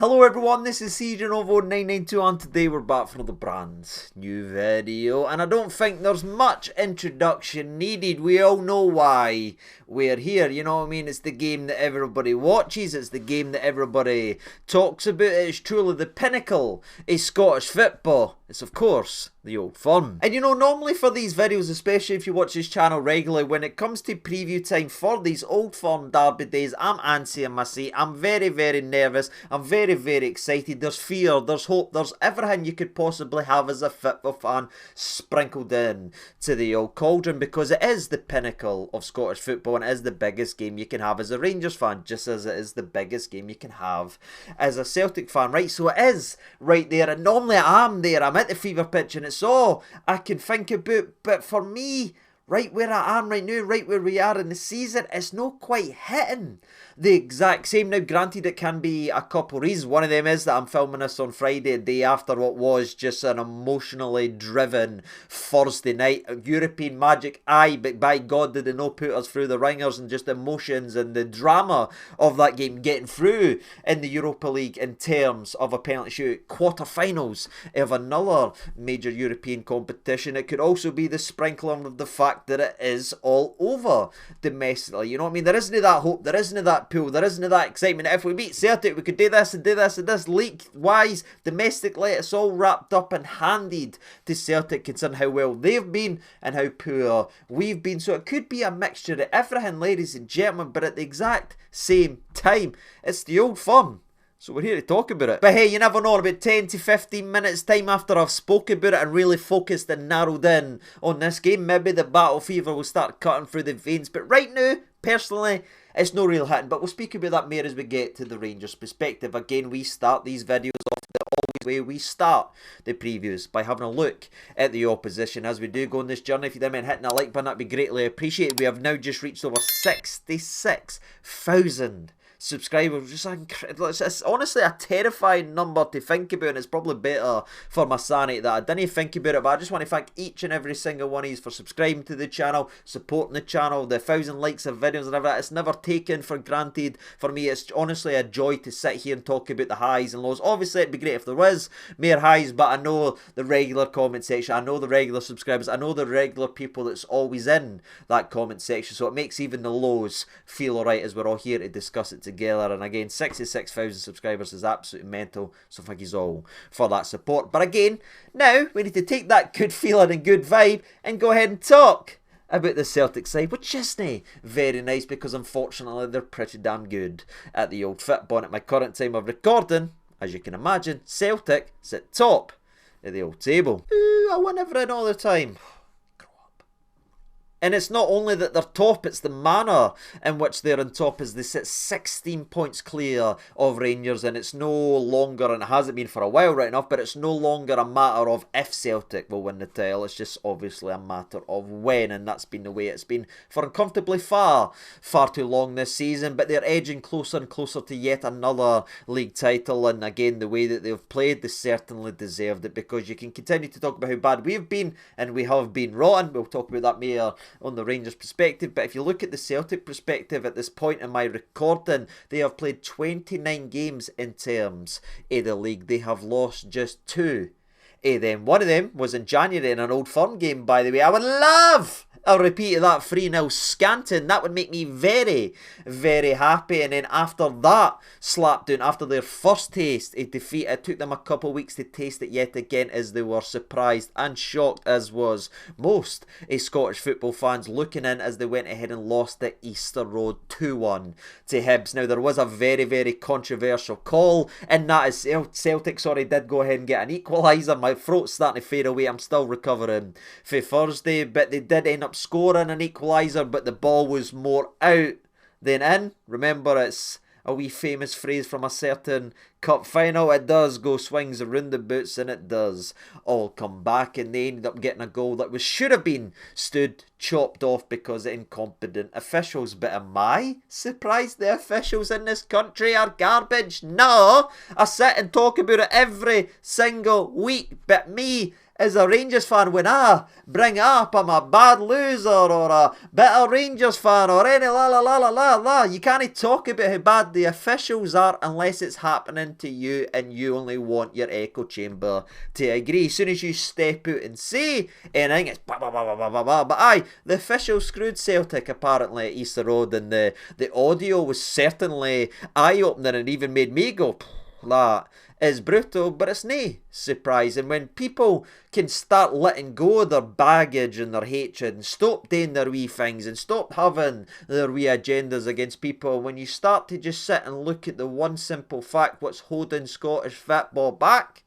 Hello everyone, this is CJNovo992 and today we're back for another brand new video, and I don't think there's much introduction needed. We all know why we're here, you know what I mean? It's the game that everybody watches, it's the game that everybody talks about, it's truly the pinnacle of Scottish football. It's of course the Old Firm. And you know, normally for these videos, especially if you watch this channel regularly, when it comes to preview time for these Old Firm derby days, I'm antsy in my seat, I'm very nervous, I'm very excited. There's fear, there's hope, there's everything you could possibly have as a football fan sprinkled in to the old cauldron, because it is the pinnacle of Scottish football and it is the biggest game you can have as a Rangers fan, just as it is the biggest game you can have as a Celtic fan, right? So it is right there, and normally I'm there, I'm at the fever pitch and it's all I can think about, but for me, right where I am right now, right where we are in the season, it's not quite hitting the exact same. Now, granted, it can be a couple of reasons. One of them is that I'm filming this on Friday, a day after what was just an emotionally driven Thursday night. European magic, aye, but by God did they not put us through the ringers, and just emotions and the drama of that game getting through in the Europa League in terms of a penalty shoot, quarter-finals of another major European competition. It could also be the sprinkling of the fact that it is all over domestically. You know what I mean? There isn't that hope, there isn't that pool, there isn't that excitement. If we beat Celtic, we could do this and do this and this. League-wise, domestically, it's all wrapped up and handed to Celtic, considering how well they've been and how poor we've been. So it could be a mixture of everything, ladies and gentlemen, but at the exact same time, it's the Old Firm. So we're here to talk about it. But hey, you never know, in about 10 to 15 minutes time after I've spoken about it and really focused and narrowed in on this game, maybe the battle fever will start cutting through the veins. But right now, personally, it's no real hitting. But we'll speak about that more as we get to the Rangers perspective. Again, we start these videos off the always way we start the previews, by having a look at the opposition as we do go on this journey. If you don't mind hitting that like button, that'd be greatly appreciated. We have now just reached over 66,000 subscribers. Just incredible. It's honestly a terrifying number to think about, and it's probably better for my sanity that I didn't think about it. But I just want to thank each and every single one of you for subscribing to the channel, supporting the channel, the 1,000 likes of videos and everything. It's never taken for granted for me. It's honestly a joy to sit here and talk about the highs and lows. Obviously it'd be great if there was more highs, but I know the regular comment section, I know the regular subscribers, I know the regular people that's always in that comment section, so it makes even the lows feel alright as we're all here to discuss it together. And again, 66,000 subscribers is absolutely mental, so thank you all for that support. But again, now we need to take that good feeling and good vibe and go ahead and talk about the Celtic side, which isn't very nice, because unfortunately they're pretty damn good at the Old Football. At my current time of recording, as you can imagine, Celtic sit top of the old table. Ooh, I win everything all the time. And it's not only that they're top, it's the manner in which they're on top, as they sit 16 points clear of Rangers, and it's no longer, and it hasn't been for a while right enough, but it's no longer a matter of if Celtic will win the title, it's just obviously a matter of when, and that's been the way it's been for uncomfortably far too long this season. But they're edging closer and closer to yet another league title, and again, the way that they've played, they certainly deserved it, because you can continue to talk about how bad we've been, and we have been rotten. We'll talk about that more on the Rangers perspective, but if you look at the Celtic perspective at this point in my recording, they have played 29 games in terms of the league. They have lost just 2 of them. One of them was in January in an Old Firm game, by the way. I would love a repeat of that 3-0 scanting. That would make me very happy. And then after that slapdown, after their first taste of defeat, it took them a couple of weeks to taste it yet again, as they were surprised and shocked, as was most Scottish football fans, looking in as they went ahead and lost the Easter Road 2-1 to Hibs. Now, there was a very controversial call, and that is Celtic, did go ahead and get an equaliser. My throat's starting to fade away. I'm still recovering for Thursday, but they did end up scoring an equaliser, but the ball was more out than in. Remember, it's a wee famous phrase from a certain cup final. It does go swings around the boots, and it does all come back, and they ended up getting a goal that should have been chopped off because of incompetent officials. But am I surprised the officials in this country are garbage? No, I sit and talk about it every single week, but me as a Rangers fan when I bring up I'm a bad loser or a bitter Rangers fan or any la la la la la la. You can't talk about how bad the officials are unless it's happening to you and you only want your echo chamber to agree. As soon as you step out and say anything, it's blah blah blah blah blah blah. But aye, the officials screwed Celtic apparently at Easter Road, and the audio was certainly eye-opening and even made me go, that is brutal, but it's nae surprising when people can start letting go of their baggage and their hatred and stop doing their wee things and stop having their wee agendas against people. When you start to just sit and look at the one simple fact, what's holding Scottish football back?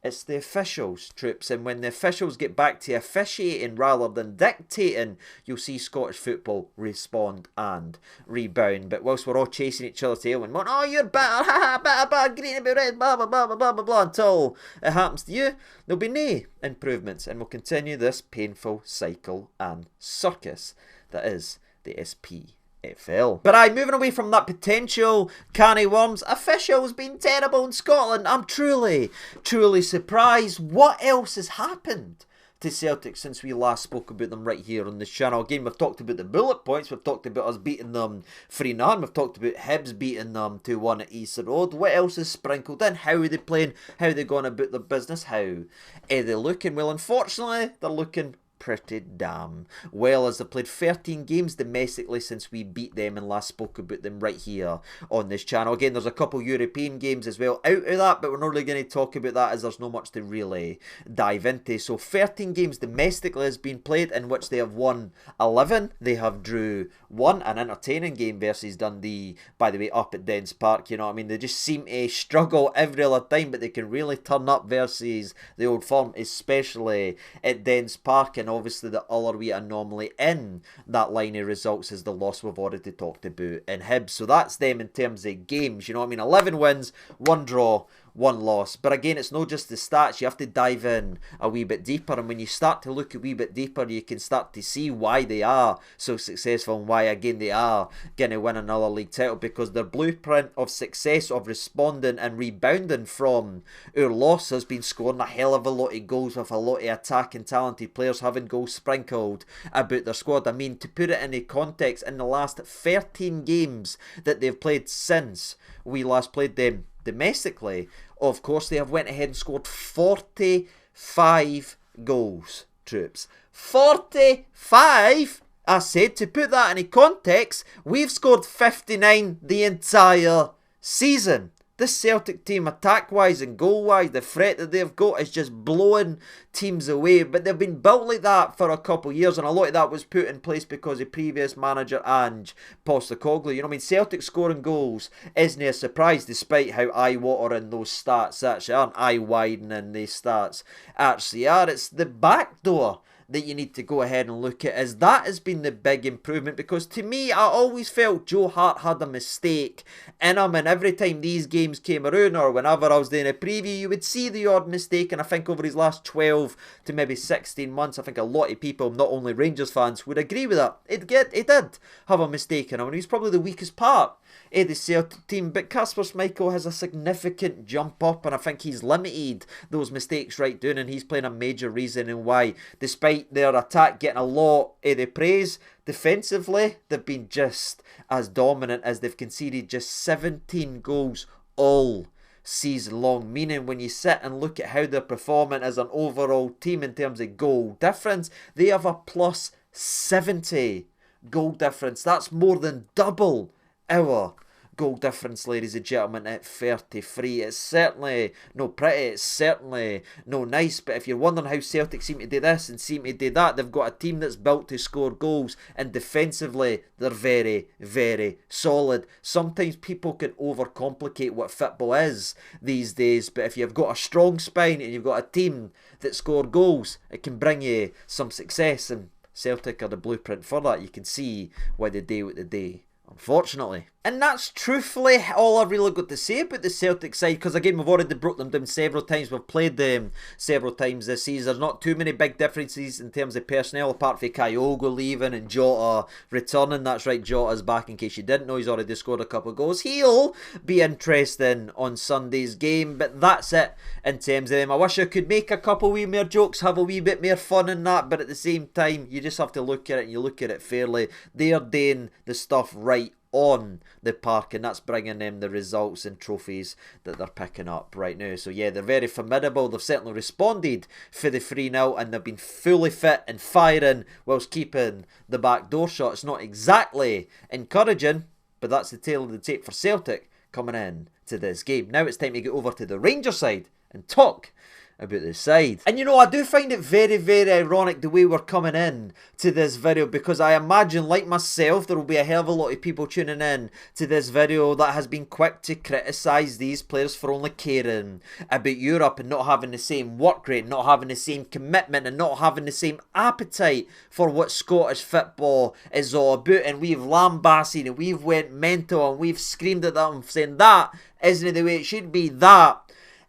It's the officials, troops, and when the officials get back to officiating rather than dictating, you'll see Scottish football respond and rebound. But whilst we're all chasing each other's tail and going, oh, you're better, better, green about red, blah, blah, blah, blah, blah, blah, blah, until it happens to you, there'll be no improvements, and we'll continue this painful cycle and circus that is the SPFL. But moving away from that potential canny worms, officials been terrible in Scotland. I'm truly surprised. What else has happened to Celtic since we last spoke about them right here on this channel? Again, we've talked about the bullet points, we've talked about us beating them 3-0, we've talked about Hibs beating them 2-1 at Easter Road. What else is sprinkled in? How are they playing? How are they going about their business? How are they looking? Well, unfortunately, they're looking pretty damn well, as they've played 13 games domestically since we beat them and last spoke about them right here on this channel. Again, there's a couple European games as well out of that, but we're not really going to talk about that as there's not much to really dive into. So 13 games domestically has been played, in which they have won 11. They have drew 1, an entertaining game versus Dundee, by the way, up at Dens Park. You know what I mean? They just seem to struggle every other time, but they can really turn up versus the Old Firm, especially at Dens Park. And obviously the other wee anomaly in that line of results is the loss we've already talked about in Hibs. So that's them in terms of games, you know what I mean? 11 wins, 1 draw, 1 loss. But again, it's not just the stats. You have to dive in a wee bit deeper, and when you start to look a wee bit deeper, you can start to see why they are so successful and why again they are going to win another league title, because their blueprint of success of responding and rebounding from our loss has been scoring a hell of a lot of goals with a lot of attacking talented players having goals sprinkled about their squad. I mean, to put it into context, in the last 13 games that they've played since we last played them domestically, of course, they have went ahead and scored 45 goals, troops. 45? I said, to put that in context, we've scored 59 the entire season. This Celtic team, attack-wise and goal-wise, the threat that they've got is just blowing teams away. But they've been built like that for a couple of years, and a lot of that was put in place because of previous manager Ange Postecoglou. You know what I mean? Celtic scoring goals isn't a surprise, despite how eye-watering those stats actually aren't. Eye-widening these stats actually are. It's the back door that you need to go ahead and look at, as that has been the big improvement, because to me, I always felt Joe Hart had a mistake in him, and every time these games came around, or whenever I was doing a preview, you would see the odd mistake. And I think over his last 12 to maybe 16 months, I think a lot of people, not only Rangers fans, would agree with that. He did have a mistake in him, and he's probably the weakest part of the Celtic team. But Kasper Schmeichel has a significant jump up, and I think he's limited those mistakes right down, and he's playing a major reason in why, despite their attack getting a lot of the praise, defensively they've been just as dominant, as they've conceded just 17 goals all season long. Meaning, when you sit and look at how they're performing as an overall team in terms of goal difference, they have a plus 70 goal difference. That's more than double our goal difference, ladies and gentlemen, at 33. It's certainly no pretty, it's certainly no nice, but if you're wondering how Celtic seem to do this and seem to do that, they've got a team that's built to score goals, and defensively they're very, very solid. Sometimes people can overcomplicate what football is these days, but if you've got a strong spine and you've got a team that score goals, it can bring you some success, and Celtic are the blueprint for that. You can see why they do what they do, unfortunately. And that's truthfully all I've really got to say about the Celtic side, because again, we've already broke them down several times. We've played them several times this season. There's not too many big differences in terms of personnel, apart from Kyogo leaving and Jota returning. That's right, Jota's back, in case you didn't know. He's already scored a couple of goals. He'll be interesting on Sunday's game, but that's it in terms of them. I wish I could make a couple wee more jokes, have a wee bit more fun in that, but at the same time, you just have to look at it, and you look at it fairly. They're doing the stuff right on the park, and that's bringing them the results and trophies that they're picking up right now. So yeah, they're very formidable. They've certainly responded for the 3-0, and they've been fully fit and firing whilst keeping the back door shut. It's not exactly encouraging, but that's the tale of the tape for Celtic coming in to this game. Now it's time to get over to the Rangers side and talk about this side. And you know, I do find it very, very ironic the way we're coming in to this video, because I imagine, like myself, there will be a hell of a lot of people tuning in to this video that has been quick to criticise these players for only caring about Europe and not having the same work rate, not having the same commitment, and not having the same appetite for what Scottish football is all about. And we've lambasted and we've went mental and we've screamed at them saying that isn't the way it should be, that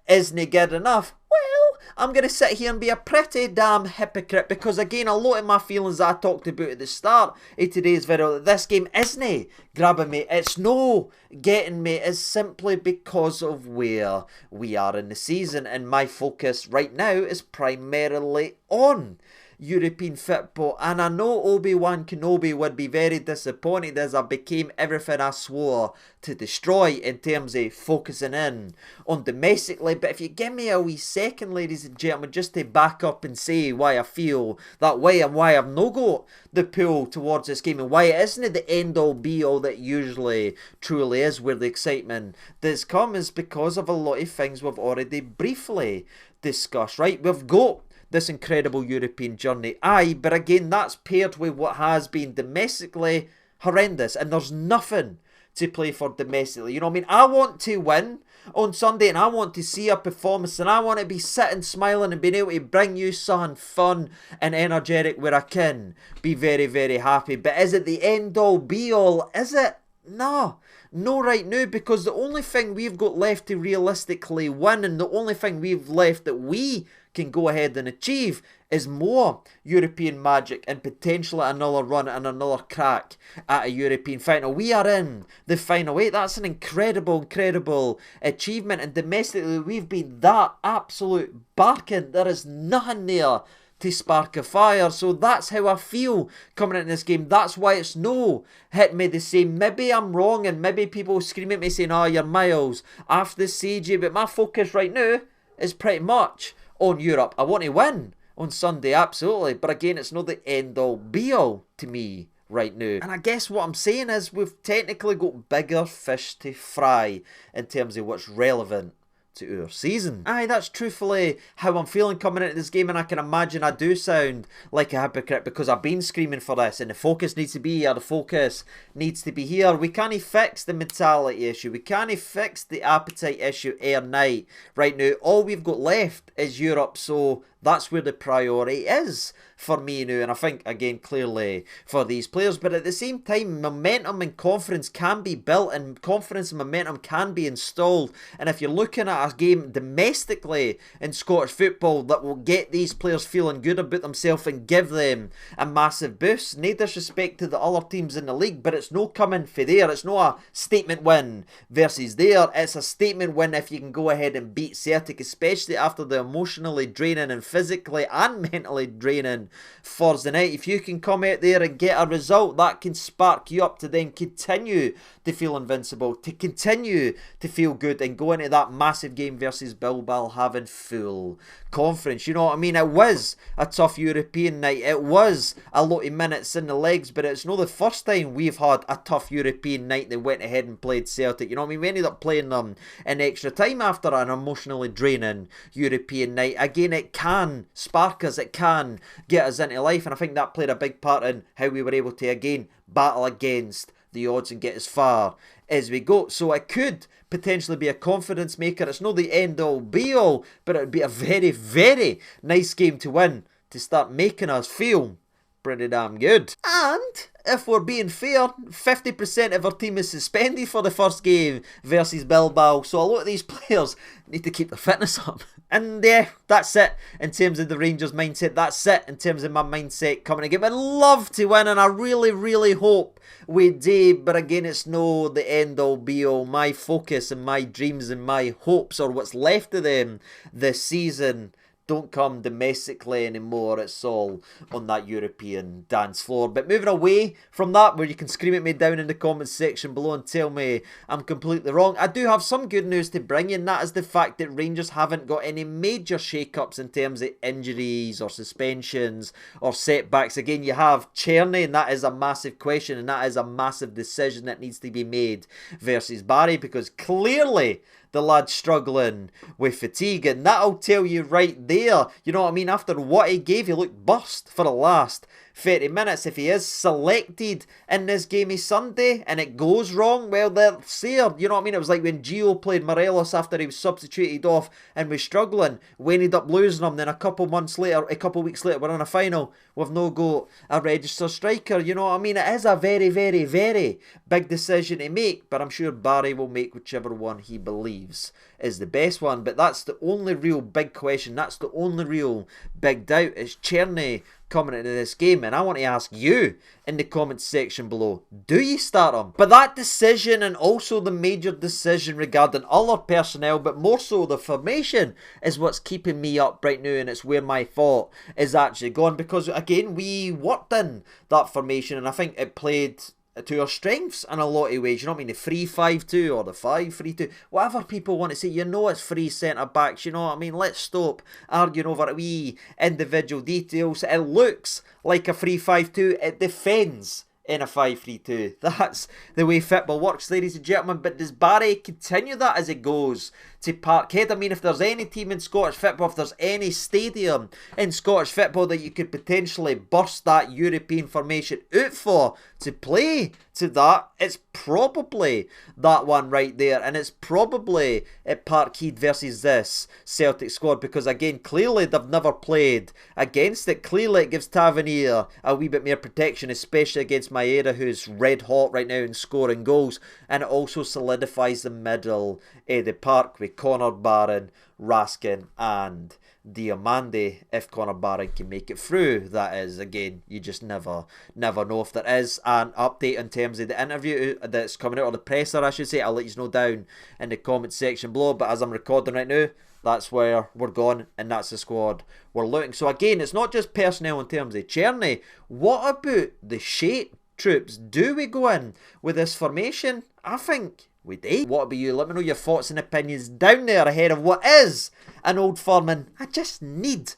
isn't good enough. Well, I'm going to sit here and be a pretty damn hypocrite, because again, a lot of my feelings that I talked about at the start of today's video, that this game isn't grabbing me, it's no getting me, is simply because of where we are in the season, and my focus right now is primarily on European football. And I know Obi-Wan Kenobi would be very disappointed, as I became everything I swore to destroy in terms of focusing in on domestically. But if you give me a wee second, ladies and gentlemen, just to back up and say why I feel that way and why I've no got the pull towards this game, and why it isn't the end all be all that usually truly is, where the excitement does come, is because of a lot of things we've already briefly discussed. Right, we've got this incredible European journey, aye, but again, that's paired with what has been domestically horrendous, and there's nothing to play for domestically. You know what I mean? I want to win on Sunday, and I want to see a performance, and I want to be sitting smiling and being able to bring you something fun and energetic where I can be very, very happy. But is it the end all be all? Is it? No. No right now, because the only thing we've got left to realistically win, and the only thing we've left that we can go ahead and achieve, is more European magic and potentially another run and another crack at a European final. We are in the final eight. That's an incredible, incredible achievement, and domestically we've been that absolute barking. There is nothing there to spark a fire. So that's how I feel coming into this game. That's why it's no hit me the same. Maybe I'm wrong, and maybe people scream at me saying, oh, you're miles off the CG, but my focus right now is pretty much on Europe. I want to win on Sunday, absolutely, but again, it's not the end all be all to me right now. And I guess what I'm saying is we've technically got bigger fish to fry in terms of what's relevant to our season. Aye, that's truthfully how I'm feeling coming into this game, and I can imagine I do sound like a hypocrite because I've been screaming for this, and the focus needs to be here, the focus needs to be here. We can't fix the mentality issue, we can't fix the appetite issue overnight. Right now, all we've got left is Europe, so that's where the priority is for me now, and I think, again, clearly for these players. But at the same time, momentum and confidence can be built, and confidence and momentum can be installed. And if you're looking at a game domestically in Scottish football that will get these players feeling good about themselves and give them a massive boost, no disrespect to the other teams in the league, but it's no coming for there. It's not a statement win versus there. It's a statement win if you can go ahead and beat Celtic, especially after the emotionally draining and physically and mentally draining Thursday night. If you can come out there and get a result, that can spark you up to then continue to feel invincible, to continue to feel good, and go into that massive game versus Bilbao having full confidence. You know what I mean? It was a tough European night. It was a lot of minutes in the legs, but it's not the first time we've had a tough European night that went ahead and played Celtic. You know what I mean? We ended up playing them in extra time after an emotionally draining European night. Again, it can spark us, it can get us into life, and I think that played a big part in how we were able to again battle against the odds and get as far as we go. So it could potentially be a confidence maker. It's not the end all be all, but it would be a very, very nice game to win, to start making us feel pretty damn good. And if we're being fair, 50% of our team is suspended for the first game versus Bilbao, so a lot of these players need to keep their fitness up. And yeah, that's it in terms of the Rangers mindset. That's it in terms of my mindset coming again. I'd love to win, and I really hope we do, but again, it's no the end all be all. My focus and my dreams and my hopes, or what's left of them this season, don't come domestically anymore. It's all on that European dance floor. But moving away from that, where you can scream at me down in the comments section below and tell me I'm completely wrong, I do have some good news to bring you, and that is the fact that Rangers haven't got any major shake-ups in terms of injuries or suspensions or setbacks. Again, you have Czerny, and that is a massive question, and that is a massive decision that needs to be made versus Barry, because clearly the lad's struggling with fatigue, and that'll tell you right there, you know what I mean, after what he gave, he looked burst for the last 30 minutes. If he is selected in this game Sunday and it goes wrong, well, they're seared. You know what I mean? It was like when Gio played Morelos after he was substituted off and was struggling. We ended up losing him. Then a couple weeks later, we're in a final. We've no got a registered striker. You know what I mean? It is a very big decision to make, but I'm sure Barry will make whichever one he believes is the best one. But that's the only real big question. That's the only real big doubt, is Czerny coming into this game. And I want to ask you in the comments section below, do you start him? But that decision, and also the major decision regarding other personnel, but more so the formation, is what's keeping me up right now, and it's where my thought is actually gone. Because again, we worked in that formation, and I think it played to our strengths in a lot of ways. You know what I mean? The 3-5-2 or the 5-3-2, whatever people want to say. You know, it's three centre backs. You know what I mean? Let's stop arguing over wee individual details. It looks like a 3-5-2. It defends in a 5-3-2. That's the way football works, ladies and gentlemen. But does Barry continue that as it goes to Parkhead? I mean, if there's any team in Scottish football, if there's any stadium in Scottish football that you could potentially burst that European formation out for to play to that, it's probably that one right there. And it's probably at Parkhead versus this Celtic squad, because again, clearly they've never played against it. Clearly it gives Tavernier a wee bit more protection, especially against Maeda, who's red hot right now and scoring goals. And it also solidifies the middle of the park with Connor Barron, Raskin and Diamande, if Connor Barron can make it through. That is, again, you just never know. If there is an update in terms of the interview that's coming out, or the presser I should say, I'll let you know down in the comment section below. But as I'm recording right now, that's where we're going, and that's the squad we're looking. So again, it's not just personnel in terms of Czerny. What about the shape troops? Do we go in with this formation? I think we do. What about you? Let me know your thoughts and opinions down there ahead of what is an Old Firm. And I just need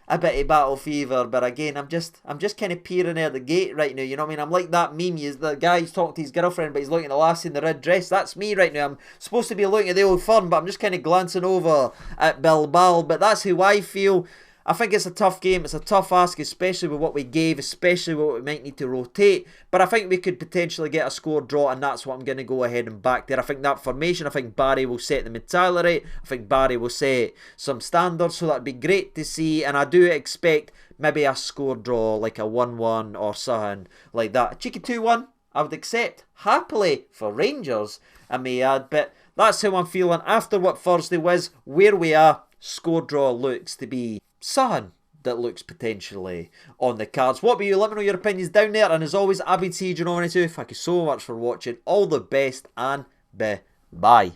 a bit of battle fever, but again, I'm just kind of peering out the gate right now. You know what I mean? I'm like that meme. The guy's talking to his girlfriend, but he's looking at the lassie in the red dress. That's me right now. I'm supposed to be looking at the Old Firm, but I'm just kind of glancing over at Bilbao. But that's who I feel. I think it's a tough game. It's a tough ask, especially with what we gave, especially what we might need to rotate. But I think we could potentially get a score draw, and that's what I'm going to go ahead and back there. I think that formation, I think Barry will set the mentality. I think Barry will set some standards, so that'd be great to see. And I do expect maybe a score draw, like a 1-1 or something like that. A cheeky 2-1, I would accept happily for Rangers, I may add. But that's how I'm feeling after what Thursday was, where we are. Score draw looks to be something that looks potentially on the cards. What about you? Let me know your opinions down there. And as always, I've been CJ92. Thank you so much for watching. All the best, and bye.